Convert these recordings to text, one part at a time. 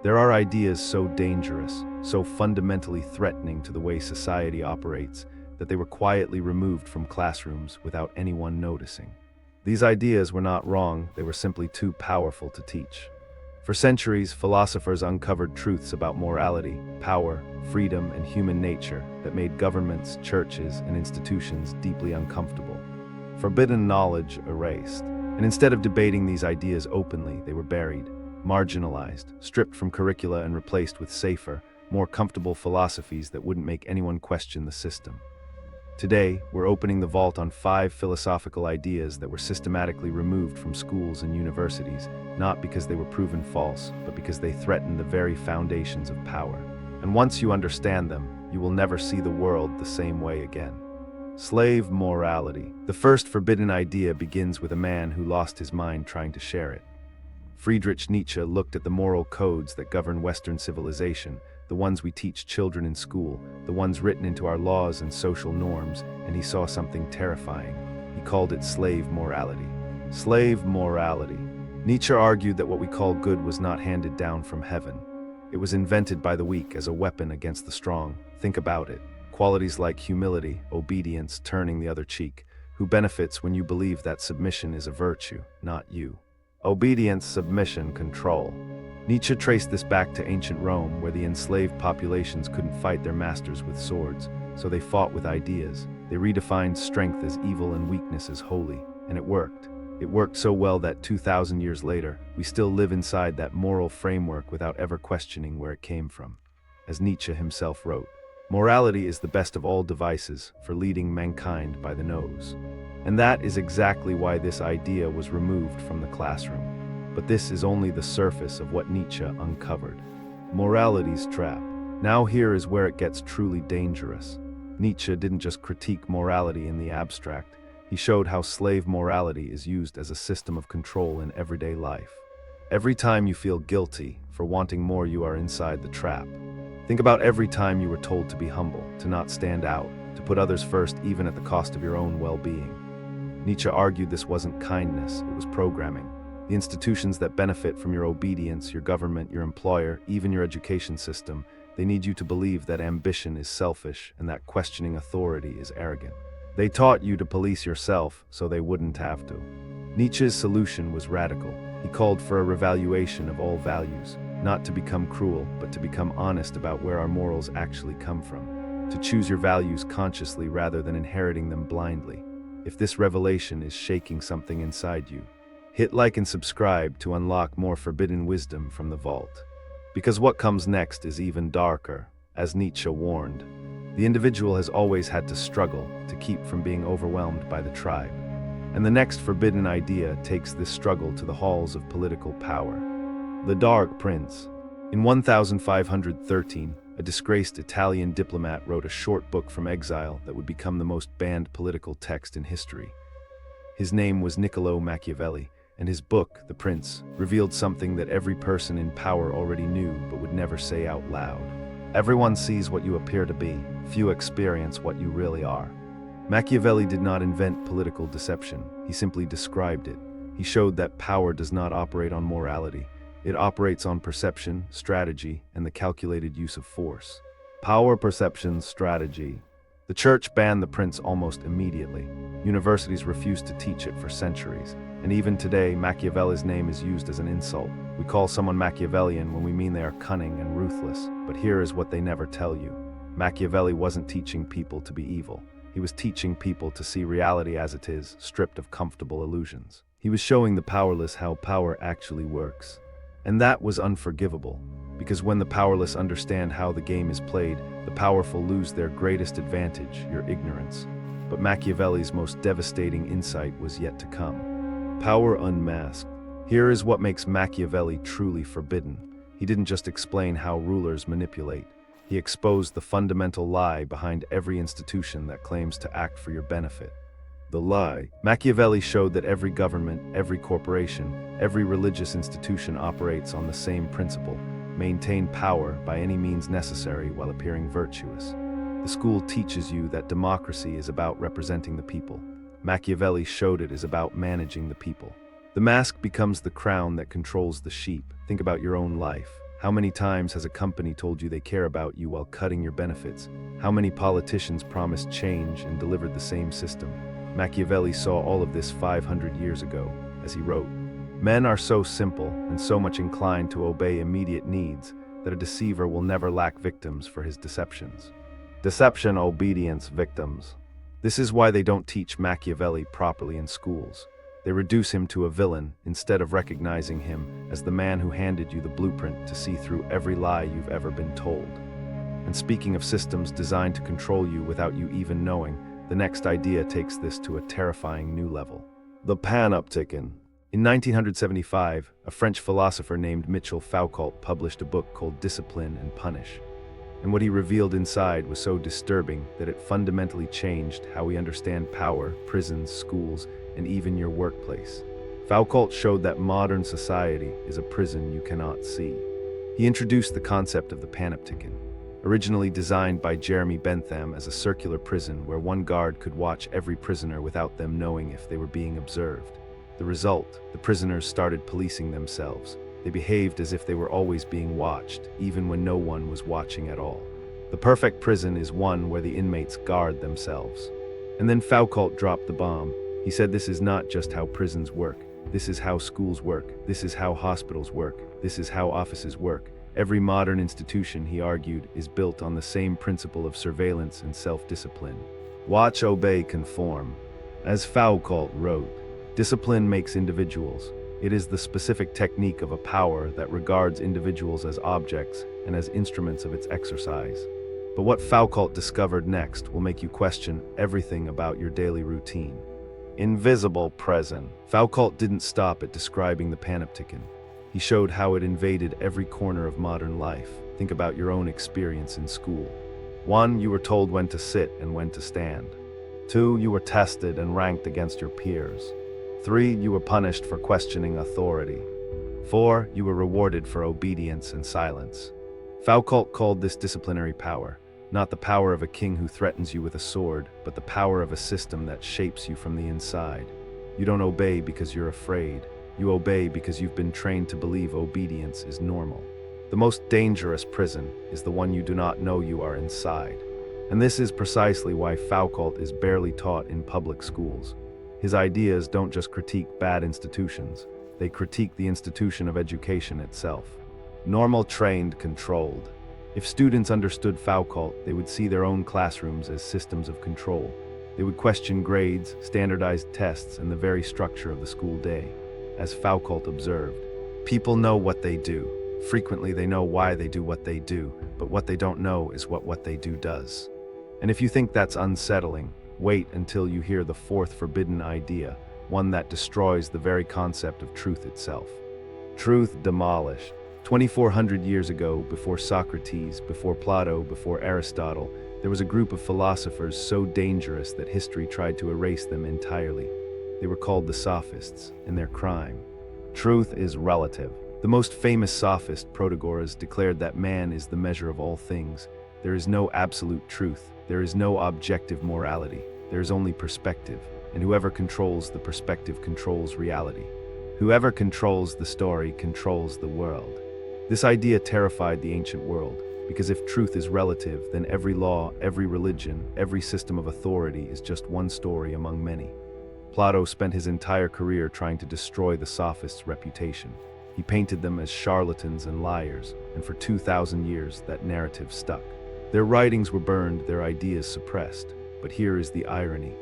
There are ideas so dangerous, so fundamentally threatening to the way society operates, that they were quietly removed from classrooms without anyone noticing. These ideas were not wrong, they were simply too powerful to teach. For centuries, philosophers uncovered truths about morality, power, freedom, and human nature that made governments, churches, and institutions deeply uncomfortable. Forbidden knowledge erased, and instead of debating these ideas openly, they were buried, marginalized, stripped from curricula and replaced with safer, more comfortable philosophies that wouldn't make anyone question the system. Today, we're opening the vault on 5 philosophical ideas that were systematically removed from schools and universities, not because they were proven false, but because they threatened the very foundations of power. And once you understand them, you will never see the world the same way again. Slave morality. The first forbidden idea begins with a man who lost his mind trying to share it. Friedrich Nietzsche looked at the moral codes that govern Western civilization, the ones we teach children in school, the ones written into our laws and social norms, and he saw something terrifying. He called it slave morality. Slave morality. Nietzsche argued that what we call good was not handed down from heaven. It was invented by the weak as a weapon against the strong. Think about it. Qualities like humility, obedience, turning the other cheek. Who benefits when you believe that submission is a virtue, not you? Obedience, submission, control. Nietzsche traced this back to ancient Rome, where the enslaved populations couldn't fight their masters with swords, so they fought with ideas. They redefined strength as evil and weakness as holy, and it worked. It worked so well that 2,000 years later, we still live inside that moral framework without ever questioning where it came from. As Nietzsche himself wrote, morality is the best of all devices for leading mankind by the nose. And that is exactly why this idea was removed from the classroom. But this is only the surface of what Nietzsche uncovered. Morality's trap. Now here is where it gets truly dangerous. Nietzsche didn't just critique morality in the abstract. He showed how slave morality is used as a system of control in everyday life. Every time you feel guilty for wanting more, you are inside the trap. Think about every time you were told to be humble, to not stand out, to put others first even at the cost of your own well-being. Nietzsche argued this wasn't kindness, it was programming. The institutions that benefit from your obedience, your government, your employer, even your education system, they need you to believe that ambition is selfish and that questioning authority is arrogant. They taught you to police yourself so they wouldn't have to. Nietzsche's solution was radical. He called for a revaluation of all values, not to become cruel, but to become honest about where our morals actually come from, to choose your values consciously rather than inheriting them blindly. If this revelation is shaking something inside you, hit like and subscribe to unlock more forbidden wisdom from the vault. Because what comes next is even darker. As Nietzsche warned, the individual has always had to struggle to keep from being overwhelmed by the tribe. And the next forbidden idea takes this struggle to the halls of political power. The Dark Prince. In 1513, a disgraced Italian diplomat wrote a short book from exile that would become the most banned political text in history. His name was Niccolò Machiavelli, and his book, The Prince, revealed something that every person in power already knew but would never say out loud. Everyone sees what you appear to be, few experience what you really are. Machiavelli did not invent political deception, he simply described it. He showed that power does not operate on morality. It operates on perception, strategy, and the calculated use of force. Power, perception, strategy. The church banned The Prince almost immediately. Universities refused to teach it for centuries. And even today, Machiavelli's name is used as an insult. We call someone Machiavellian when we mean they are cunning and ruthless. But here is what they never tell you. Machiavelli wasn't teaching people to be evil. He was teaching people to see reality as it is, stripped of comfortable illusions. He was showing the powerless how power actually works. And that was unforgivable, because when the powerless understand how the game is played, the powerful lose their greatest advantage, your ignorance. But Machiavelli's most devastating insight was yet to come. Power unmasked. Here is what makes Machiavelli truly forbidden. He didn't just explain how rulers manipulate. He exposed the fundamental lie behind every institution that claims to act for your benefit. The lie. Machiavelli showed that every government, every corporation, every religious institution operates on the same principle: maintain power by any means necessary while appearing virtuous. The school teaches you that democracy is about representing the people. Machiavelli showed it is about managing the people. The mask becomes the crown that controls the sheep. Think about your own life. How many times has a company told you they care about you while cutting your benefits? How many politicians promised change and delivered the same system? Machiavelli saw all of this 500 years ago, as he wrote, "Men are so simple and so much inclined to obey immediate needs that a deceiver will never lack victims for his deceptions." Deception, obedience, victims. This is why they don't teach Machiavelli properly in schools. They reduce him to a villain instead of recognizing him as the man who handed you the blueprint to see through every lie you've ever been told. And speaking of systems designed to control you without you even knowing, the next idea takes this to a terrifying new level. The panopticon. In 1975, a French philosopher named Michel Foucault published a book called Discipline and Punish. And what he revealed inside was so disturbing that it fundamentally changed how we understand power, prisons, schools, and even your workplace. Foucault showed that modern society is a prison you cannot see. He introduced the concept of the panopticon, originally designed by Jeremy Bentham as a circular prison where one guard could watch every prisoner without them knowing if they were being observed. The result, the prisoners started policing themselves. They behaved as if they were always being watched, even when no one was watching at all. The perfect prison is one where the inmates guard themselves. And then Foucault dropped the bomb. He said this is not just how prisons work. This is how schools work. This is how hospitals work. This is how offices work. Every modern institution, he argued, is built on the same principle of surveillance and self-discipline. Watch, obey, conform. As Foucault wrote, discipline makes individuals. It is the specific technique of a power that regards individuals as objects and as instruments of its exercise. But what Foucault discovered next will make you question everything about your daily routine. Invisible prison. Foucault didn't stop at describing the panopticon. He showed how it invaded every corner of modern life. Think about your own experience in school. 1. You were told when to sit and when to stand. 2. You were tested and ranked against your peers. 3. You were punished for questioning authority. 4. You were rewarded for obedience and silence. Foucault called this disciplinary power, not the power of a king who threatens you with a sword, but the power of a system that shapes you from the inside. You don't obey because you're afraid. You obey because you've been trained to believe obedience is normal. The most dangerous prison is the one you do not know you are inside. And this is precisely why Foucault is barely taught in public schools. His ideas don't just critique bad institutions, they critique the institution of education itself. Normal, trained, controlled. If students understood Foucault, they would see their own classrooms as systems of control. They would question grades, standardized tests, and the very structure of the school day. As Foucault observed, people know what they do. Frequently they know why they do what they do, but what they don't know is what they do does. And if you think that's unsettling, wait until you hear the fourth forbidden idea, one that destroys the very concept of truth itself. Truth demolished. 2,400 years ago, before Socrates, before Plato, before Aristotle, there was a group of philosophers so dangerous that history tried to erase them entirely. They were called the sophists, and their crime. Truth is relative. The most famous sophist, Protagoras, declared that man is the measure of all things. There is no absolute truth. There is no objective morality. There is only perspective, and whoever controls the perspective controls reality. Whoever controls the story controls the world. This idea terrified the ancient world, because if truth is relative, then every law, every religion, every system of authority is just one story among many. Plato spent his entire career trying to destroy the sophists' reputation. He painted them as charlatans and liars, and for 2,000 years that narrative stuck. Their writings were burned, their ideas suppressed. But here is the irony.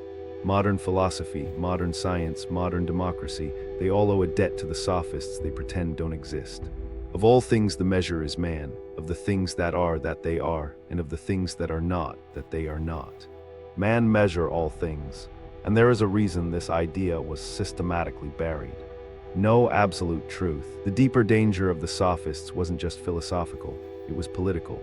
Modern philosophy, modern science, modern democracy, they all owe a debt to the sophists they pretend don't exist. Of all things the measure is man, of the things that they are, and of the things that are not, that they are not. Man measure all things, and there is a reason this idea was systematically buried. No absolute truth. The deeper danger of the sophists wasn't just philosophical, it was political.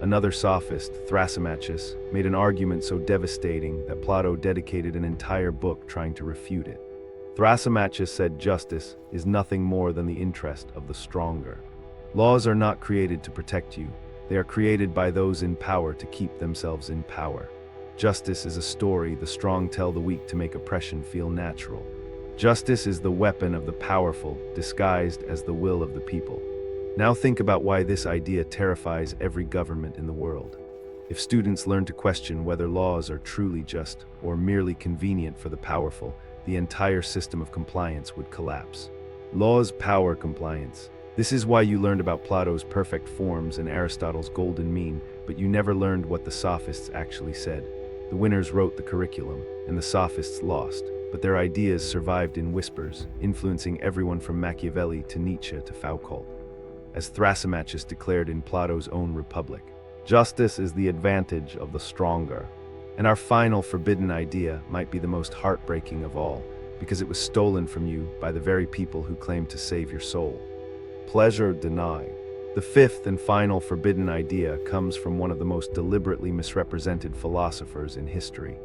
Another sophist, Thrasymachus, made an argument so devastating that Plato dedicated an entire book trying to refute it. Thrasymachus said justice is nothing more than the interest of the stronger. Laws are not created to protect you. They are created by those in power to keep themselves in power. Justice is a story the strong tell the weak to make oppression feel natural. Justice is the weapon of the powerful, disguised as the will of the people. Now think about why this idea terrifies every government in the world. If students learn to question whether laws are truly just or merely convenient for the powerful, the entire system of compliance would collapse. Laws power compliance. This is why you learned about Plato's perfect forms and Aristotle's golden mean, but you never learned what the sophists actually said. The winners wrote the curriculum, and the sophists lost, but their ideas survived in whispers, influencing everyone from Machiavelli to Nietzsche to Foucault. As Thrasymachus declared in Plato's own Republic, justice is the advantage of the stronger. And our final forbidden idea might be the most heartbreaking of all, because it was stolen from you by the very people who claim to save your soul. Pleasure denied. The fifth and final forbidden idea comes from one of the most deliberately misrepresented philosophers in history.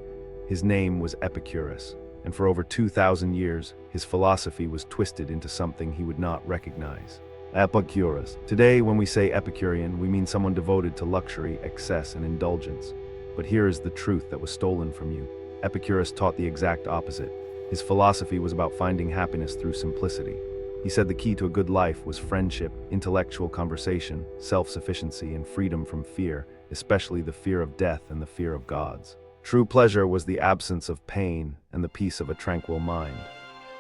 His name was Epicurus, and for over 2,000 years, his philosophy was twisted into something he would not recognize. Epicurus. Today, when we say Epicurean, we mean someone devoted to luxury, excess, and indulgence. But here is the truth that was stolen from you. Epicurus taught the exact opposite. His philosophy was about finding happiness through simplicity. He said the key to a good life was friendship, intellectual conversation, self-sufficiency, and freedom from fear, especially the fear of death and the fear of gods. True pleasure was the absence of pain and the peace of a tranquil mind.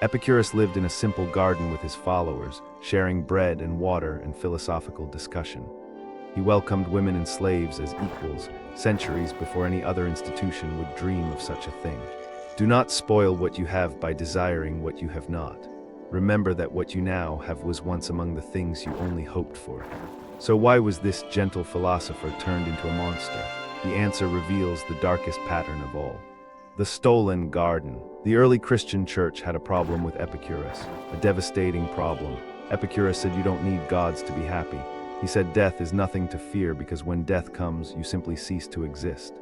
Epicurus lived in a simple garden with his followers, sharing bread and water and philosophical discussion. He welcomed women and slaves as equals, centuries before any other institution would dream of such a thing. Do not spoil what you have by desiring what you have not. Remember that what you now have was once among the things you only hoped for. So why was this gentle philosopher turned into a monster? The answer reveals the darkest pattern of all. The stolen garden. The early Christian church had a problem with Epicurus, a devastating problem. Epicurus said you don't need gods to be happy. He said death is nothing to fear because when death comes, you simply cease to exist.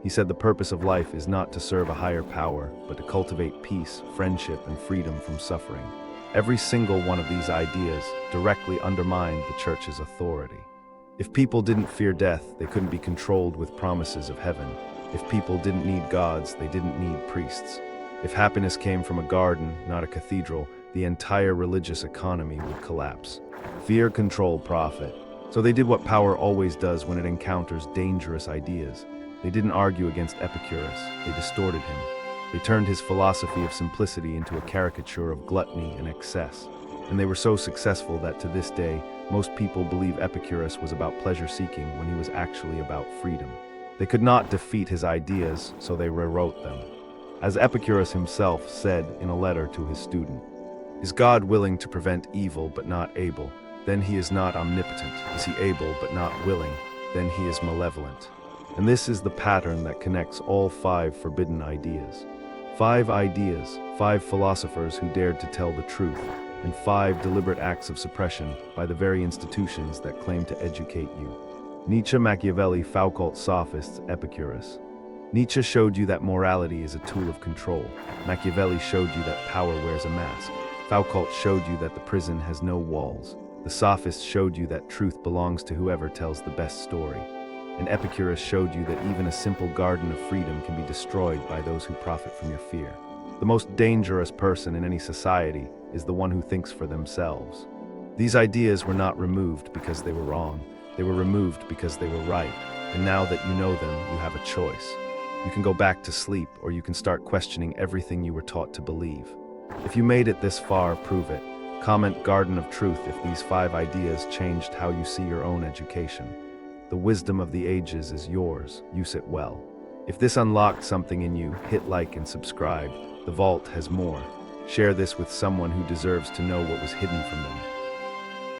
He said the purpose of life is not to serve a higher power, but to cultivate peace, friendship, and freedom from suffering. Every single one of these ideas directly undermined the church's authority. If people didn't fear death, they couldn't be controlled with promises of heaven. If people didn't need gods, they didn't need priests. If happiness came from a garden, not a cathedral, the entire religious economy would collapse. Fear, control, profit. So they did what power always does when it encounters dangerous ideas. They didn't argue against Epicurus, they distorted him. They turned his philosophy of simplicity into a caricature of gluttony and excess. And they were so successful that to this day, most people believe Epicurus was about pleasure-seeking when he was actually about freedom. They could not defeat his ideas, so they rewrote them. As Epicurus himself said in a letter to his student, "Is God willing to prevent evil but not able? Then he is not omnipotent. Is he able but not willing? Then he is malevolent." And this is the pattern that connects all 5 forbidden ideas. 5 ideas, 5 philosophers who dared to tell the truth, and 5 deliberate acts of suppression by the very institutions that claim to educate you. Nietzsche, Machiavelli, Foucault, sophists, Epicurus. Nietzsche showed you that morality is a tool of control. Machiavelli showed you that power wears a mask. Foucault showed you that the prison has no walls. The sophists showed you that truth belongs to whoever tells the best story. And Epicurus showed you that even a simple garden of freedom can be destroyed by those who profit from your fear. The most dangerous person in any society is the one who thinks for themselves. These ideas were not removed because they were wrong. They were removed because they were right. And now that you know them, you have a choice. You can go back to sleep, or you can start questioning everything you were taught to believe. If you made it this far, prove it. Comment Garden of Truth if these 5 ideas changed how you see your own education. The wisdom of the ages is yours. Use it well. If this unlocked something in you, hit like and subscribe. The vault has more. Share this with someone who deserves to know what was hidden from them.